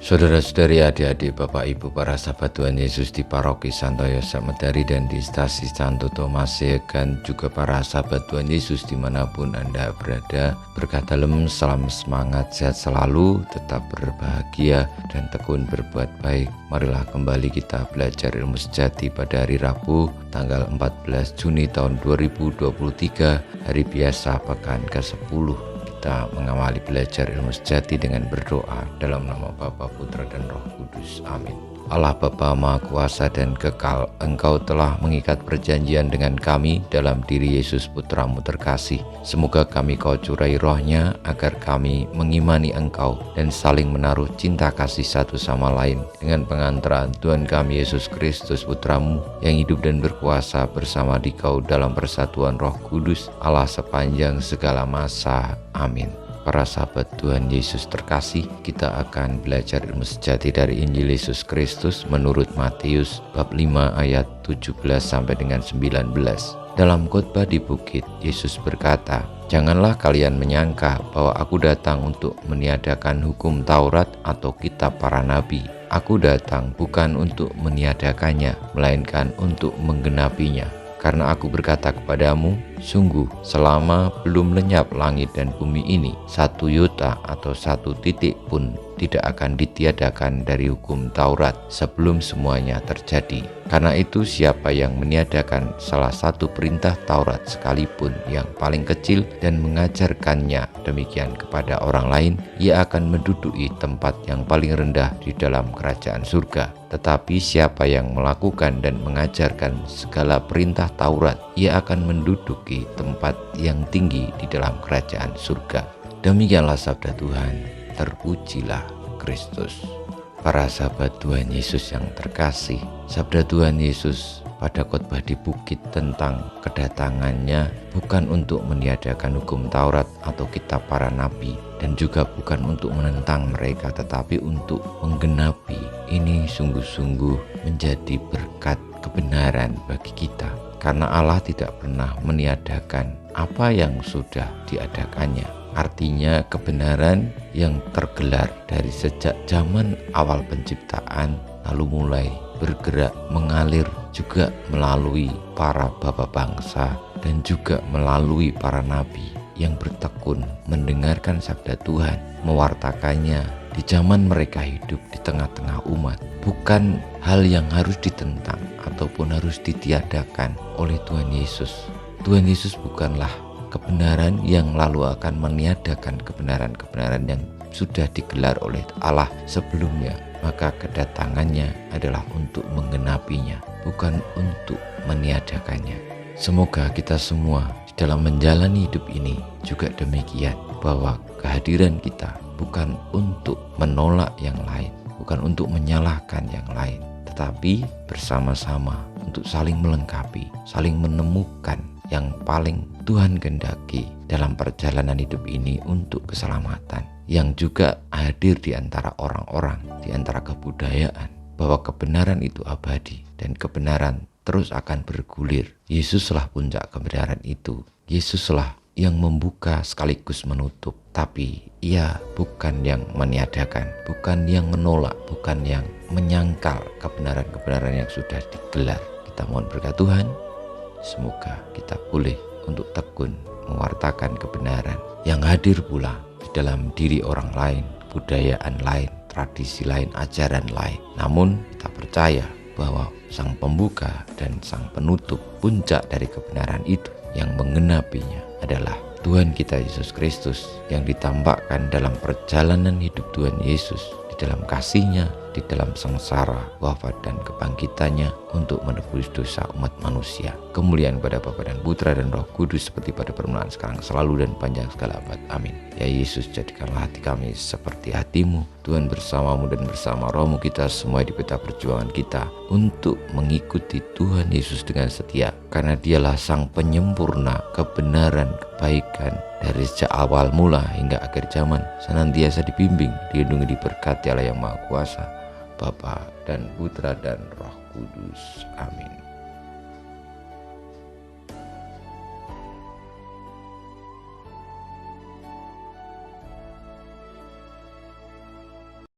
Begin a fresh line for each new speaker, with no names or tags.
Saudara-saudari, adik-adik, Bapak Ibu, para sahabat Tuhan Yesus di Paroki Santo Yosef Medari dan di Stasi Santo Thomas Yegan, juga para sahabat Tuhan Yesus dimanapun Anda berada, berkah dalam, salam semangat, sehat selalu, tetap berbahagia dan tekun berbuat baik. Marilah kembali kita belajar ilmu sejati pada hari Rabu tanggal 14 Juni tahun 2023, hari biasa pekan ke-10. Kita mengawali belajar ilmu sejati dengan berdoa dalam nama Bapa, Putra, dan Roh Kudus. Amin. Allah Bapa Maha Kuasa dan Kekal, Engkau telah mengikat perjanjian dengan kami dalam diri Yesus Putramu terkasih. Semoga kami Kau curai rohnya agar kami mengimani Engkau dan saling menaruh cinta kasih satu sama lain dengan pengantaran Tuhan kami Yesus Kristus Putramu yang hidup dan berkuasa bersama Dikau dalam persatuan Roh Kudus, Allah sepanjang segala masa. Amin. Para sahabat Tuhan Yesus terkasih, kita akan belajar ilmu sejati dari Injil Yesus Kristus menurut Matius bab 5 ayat 17 sampai dengan 19. Dalam khotbah di bukit, Yesus berkata, "Janganlah kalian menyangka bahwa aku datang untuk meniadakan hukum Taurat atau kitab para nabi. Aku datang bukan untuk meniadakannya, melainkan untuk menggenapinya. Karena aku berkata kepadamu, sungguh selama belum lenyap langit dan bumi ini, satu iota atau satu titik pun tidak akan ditiadakan dari hukum Taurat sebelum semuanya terjadi. Karena itu siapa yang meniadakan salah satu perintah Taurat sekalipun yang paling kecil dan mengajarkannya demikian kepada orang lain, ia akan menduduki tempat yang paling rendah di dalam kerajaan surga. Tetapi siapa yang melakukan dan mengajarkan segala perintah Taurat, ia akan menduduki tempat yang tinggi di dalam kerajaan surga." Demikianlah sabda Tuhan. Terpujilah Kristus. Para sahabat Tuhan Yesus yang terkasih, sabda Tuhan Yesus pada khotbah di bukit tentang kedatangannya bukan untuk meniadakan hukum Taurat atau kitab para nabi, dan juga bukan untuk menentang mereka, tetapi untuk menggenapi. Ini sungguh-sungguh menjadi berkat kebenaran bagi kita, karena Allah tidak pernah meniadakan apa yang sudah diadakannya. Artinya kebenaran yang tergelar dari sejak zaman awal penciptaan, lalu mulai bergerak mengalir juga melalui para bapa bangsa dan juga melalui para nabi yang bertekun mendengarkan sabda Tuhan, mewartakannya di zaman mereka hidup di tengah-tengah umat. Bukan hal yang harus ditentang ataupun harus ditiadakan oleh Tuhan Yesus. Tuhan Yesus bukanlah kebenaran yang lalu akan meniadakan kebenaran-kebenaran yang sudah digelar oleh Allah sebelumnya. Maka kedatangannya adalah untuk menggenapinya, bukan untuk meniadakannya. Semoga kita semua di dalam menjalani hidup ini juga demikian, bahwa kehadiran kita bukan untuk menolak yang lain, bukan untuk menyalahkan yang lain, tetapi bersama-sama untuk saling melengkapi, saling menemukan yang paling Tuhan kehendaki dalam perjalanan hidup ini untuk keselamatan, yang juga hadir di antara orang-orang, di antara kebudayaan, bahwa kebenaran itu abadi dan kebenaran terus akan bergulir. Yesuslah puncak kebenaran itu. Yesuslah yang membuka sekaligus menutup, tapi Ia bukan yang meniadakan, bukan yang menolak, bukan yang menyangkal kebenaran-kebenaran yang sudah digelar. Kita mohon berkat Tuhan. Semoga kita boleh untuk tekun mewartakan kebenaran yang hadir pula di dalam diri orang lain, budayaan lain, tradisi lain, ajaran lain. Namun kita percaya bahwa Sang Pembuka dan Sang Penutup, puncak dari kebenaran itu yang menggenapinya adalah Tuhan kita Yesus Kristus, yang ditampakkan dalam perjalanan hidup Tuhan Yesus, di dalam kasih-Nya, di dalam sengsara, wafat, dan kebangkitannya untuk menebus dosa umat manusia. Kemuliaan kepada Bapa dan Putra dan Roh Kudus, seperti pada permulaan, sekarang, selalu, dan panjang segala abad. Amin. Ya Yesus, jadikanlah hati kami seperti hati-Mu. Tuhan bersama-Mu dan bersama Roh-Mu, kita semua di peta perjuangan kita untuk mengikuti Tuhan Yesus dengan setia, karena Dialah Sang Penyempurna kebenaran, kebaikan, dari sejak awal mula hingga akhir zaman. Senantiasa dibimbing, dilindungi, diberkati Allah yang Maha Kuasa, Bapa dan Putra dan Roh Kudus. Amin.